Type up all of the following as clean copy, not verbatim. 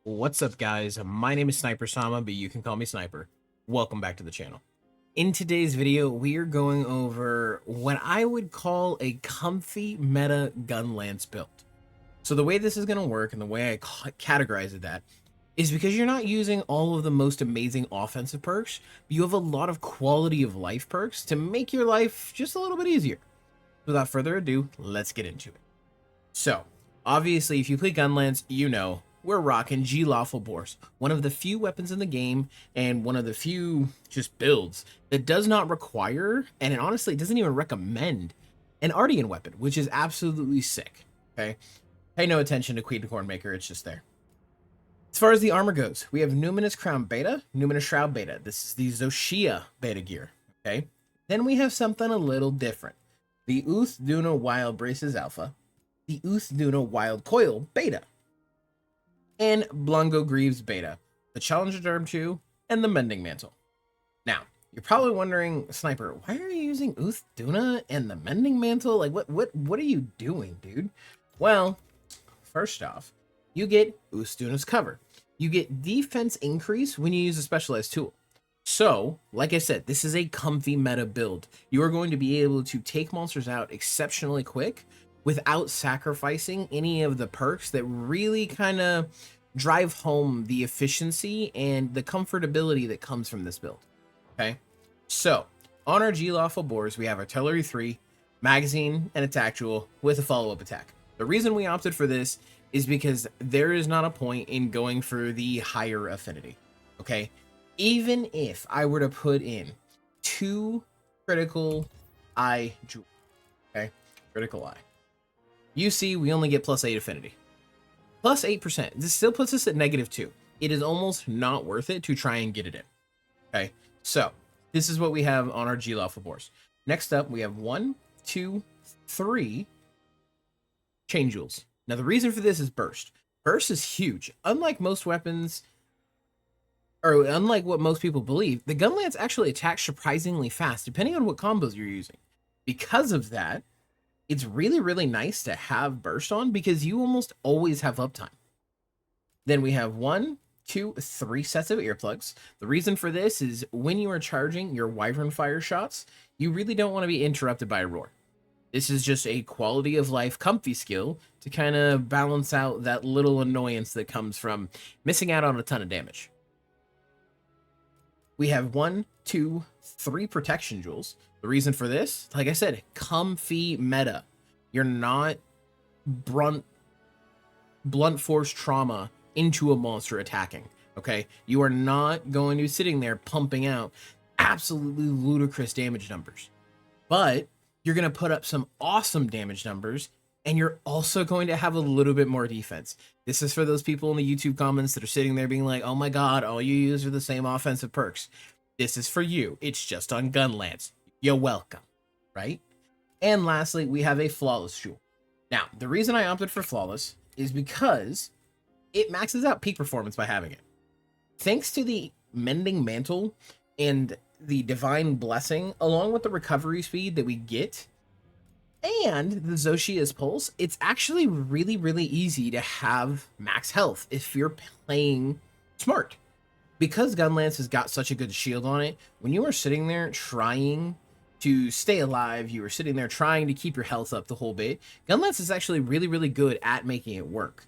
What's up, guys? My name is SnyperSama, but you can call me Sniper. Welcome back to the channel. In today's video, we are going over what I would call a comfy meta Gunlance build. So the way this is going to work and the way I categorize that is because you're not using all of the most amazing offensive perks, but you have a lot of quality of life perks to make your life just a little bit easier. Without further ado, let's get into it. So, obviously, if you play Gunlance, you know we're rocking G-Lawful Bores, one of the few weapons in the game and one of the few just builds that does not require, and it honestly doesn't even recommend, an Ardian weapon, which is absolutely sick. Okay, pay no attention to Queen Cornmaker, it's just there. As far as the armor goes, we have Numinous Crown Beta, Numinous Shroud Beta. This is the Xochitl Beta gear. Okay, then we have something a little different: the Duna Wild Braces Alpha, the Duna Wild Coil Beta, and Blungo Greaves Beta, the Challenger Derm 2, and the Mending Mantle. Now, you're probably wondering, Sniper, why are you using Duna and the Mending Mantle? Like, what are you doing, dude? Well, first off, you get Duna's cover. You get defense increase when you use a specialized tool. So, like I said, this is a comfy meta build. You are going to be able to take monsters out exceptionally quick without sacrificing any of the perks that really kind of drive home the efficiency and the comfortability that comes from this build. Okay, so on our G-Lawful Bores, we have Artillery 3, Magazine, and Attack Jewel with a follow-up attack. The reason we opted for this is because there is not a point in going for the higher affinity. Okay, even if I were to put in 2 critical eye jewel, okay, critical eye, you see we only get +8 affinity. Plus 8%. This still puts us at -2. It is almost not worth it to try and get it in. Okay, so this is what we have on our G-Lawful Bores. Next up, we have 1, 2, 3 chain jewels. Now, the reason for this is burst. Burst is huge. Unlike most weapons, or unlike what most people believe, the Gunlance actually attacks surprisingly fast, depending on what combos you're using. Because of that, it's really, really nice to have burst on because you almost always have uptime. Then we have 1, 2, 3 sets of earplugs. The reason for this is when you are charging your Wyvern Fire shots, you really don't want to be interrupted by a roar. This is just a quality of life comfy skill to kind of balance out that little annoyance that comes from missing out on a ton of damage. We have 1, 2, 3 protection jewels. The reason for this, like I said, comfy meta. You're not blunt force trauma into a monster attacking, okay? You are not going to be sitting there pumping out absolutely ludicrous damage numbers. But you're going to put up some awesome damage numbers, and you're also going to have a little bit more defense. This is for those people in the YouTube comments that are sitting there being like, oh my god, all you use are the same offensive perks. This is for you. It's just on Gunlance. You're welcome, right? And lastly, we have a Flawless Jewel. Now, the reason I opted for Flawless is because it maxes out peak performance by having it. Thanks to the Mending Mantle and the Divine Blessing, along with the recovery speed that we get, and the Xochitl's Pulse, it's actually really, really easy to have max health if you're playing smart. Because Gunlance has got such a good shield on it, when you are sitting there trying to stay alive, you are sitting there trying to keep your health up the whole bit, Gunlance is actually really, really good at making it work.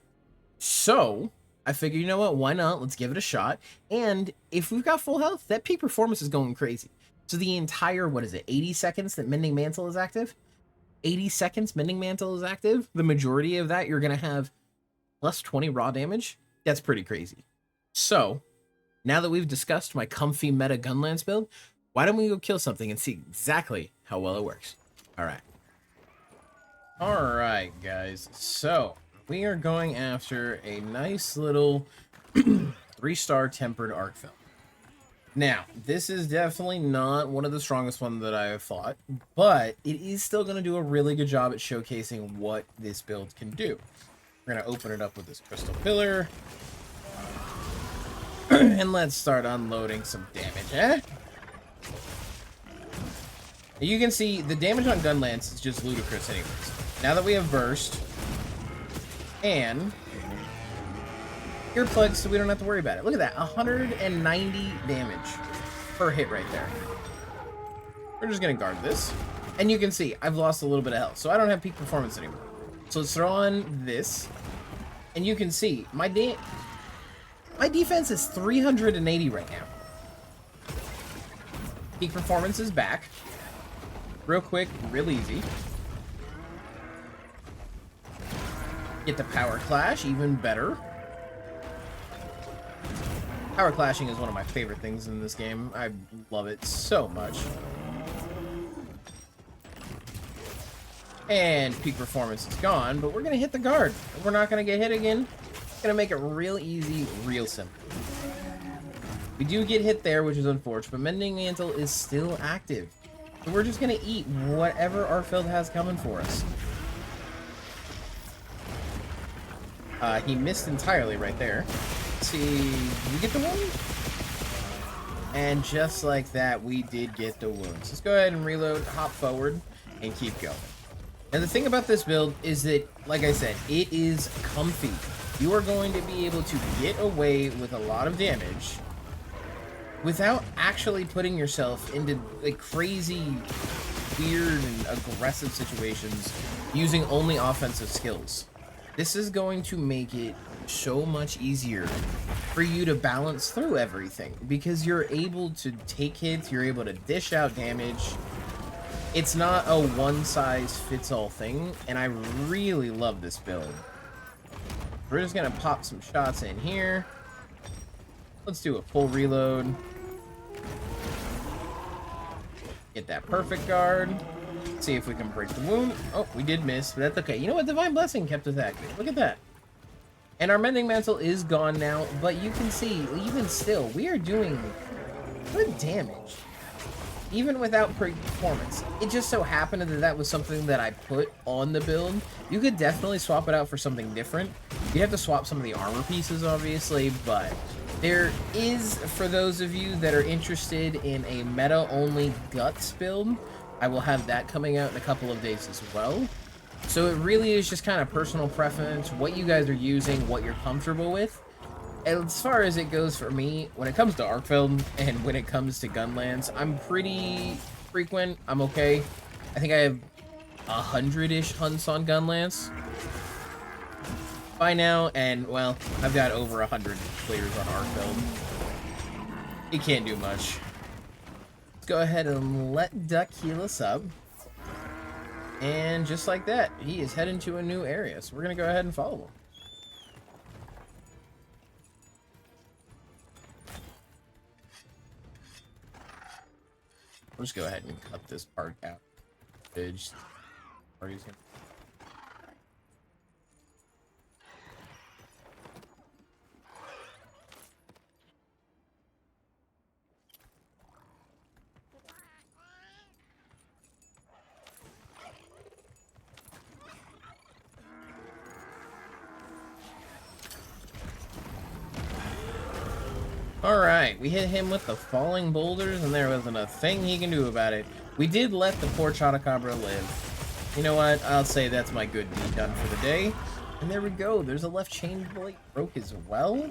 So I figured, you know what, why not? Let's give it a shot. And if we've got full health, that peak performance is going crazy. So the entire, 80 seconds that Mending Mantle is active? 80 seconds Mending Mantle is active? The majority of that, you're going to have plus 20 raw damage? That's pretty crazy. So now that we've discussed my comfy meta Gunlance build, why don't we go kill something and see exactly how well it works? Alright, guys. So we are going after a nice little 3-star tempered arc film. Now, this is definitely not one of the strongest ones that I have fought, but it is still going to do a really good job at showcasing what this build can do. We're going to open it up with this crystal pillar. And let's start unloading some damage, eh? You can see the damage on Gunlance is just ludicrous anyways. Now that we have burst, and earplugs so we don't have to worry about it. Look at that, 190 damage per hit right there. We're just gonna guard this. And you can see, I've lost a little bit of health, so I don't have peak performance anymore. So let's throw on this. And you can see, my defense is 380 right now. Peak performance is back. Real quick, real easy. Get the power clash, even better. Power clashing is one of my favorite things in this game. I love it so much. And peak performance is gone, but we're gonna hit the guard. We're not gonna get hit again. It's gonna make it real easy, real simple. We do get hit there, which is unfortunate, but Mending Mantle is still active. So we're just gonna eat whatever Archfeld has coming for us. He missed entirely right there. Let's see, did we get the wound? And just like that, we did get the wounds. Let's go ahead and reload, hop forward, and keep going. And the thing about this build is that, like I said, it is comfy. You are going to be able to get away with a lot of damage without actually putting yourself into like crazy, weird, and aggressive situations using only offensive skills. This is going to make it so much easier for you to balance through everything because you're able to take hits, you're able to dish out damage. It's not a one-size-fits-all thing, and I really love this build. We're just gonna pop some shots in here. Let's do a full reload. Get that perfect guard. See if we can break the wound. Oh, we did miss, but that's okay. You know what? Divine Blessing kept us active. Look at that. And our Mending Mantle is gone now, but you can see, even still, we are doing good damage. Even without performance. It just so happened that that was something that I put on the build. You could definitely swap it out for something different. You'd have to swap some of the armor pieces, obviously, but there is, for those of you that are interested in a meta-only Guts build, I will have that coming out in a couple of days as well. So it really is just kind of personal preference, what you guys are using, what you're comfortable with. As far as it goes for me, when it comes to Archfeld and when it comes to Gunlance, I'm pretty frequent. I'm okay. I think I have 100-ish hunts on Gunlance by now, and well, I've got over 100 clears on Archfeld. He can't do much. Let's go ahead and let Duck heal us up. And just like that, he is heading to a new area, so we're going to go ahead and follow him. We'll just go ahead and cut this part out. Bridge. Alright, we hit him with the falling boulders, and there wasn't a thing he can do about it. We did let the poor Chotacabra live. You know what? I'll say that's my good deed done for the day. And there we go. There's a left chain blade broke as well.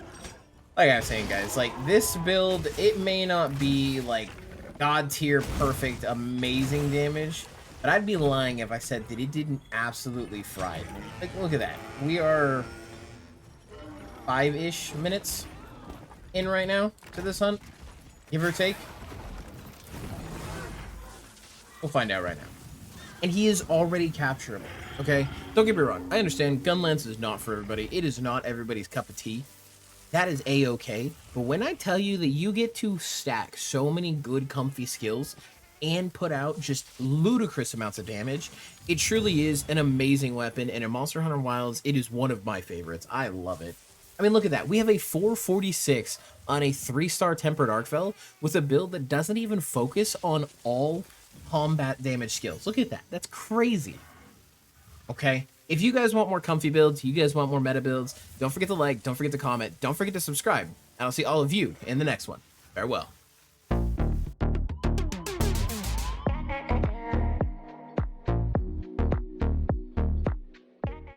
Like I was saying, guys, like, this build, it may not be, like, god tier, perfect, amazing damage, but I'd be lying if I said that it didn't absolutely fry me. Like, look at that. We are 5-ish minutes in right now to this hunt, give or take. We'll find out right now. And he is already capturable, okay? Don't get me wrong. I understand Gunlance is not for everybody. It is not everybody's cup of tea. That is a-okay. But when I tell you that you get to stack so many good, comfy skills and put out just ludicrous amounts of damage, it truly is an amazing weapon. And in Monster Hunter Wilds, it is one of my favorites. I love it. I mean, look at that. We have a 446 on a 3-star Tempered Archfeld with a build that doesn't even focus on all combat damage skills. Look at that. That's crazy. Okay? If you guys want more comfy builds, you guys want more meta builds, don't forget to like, don't forget to comment, don't forget to subscribe, and I'll see all of you in the next one. Farewell.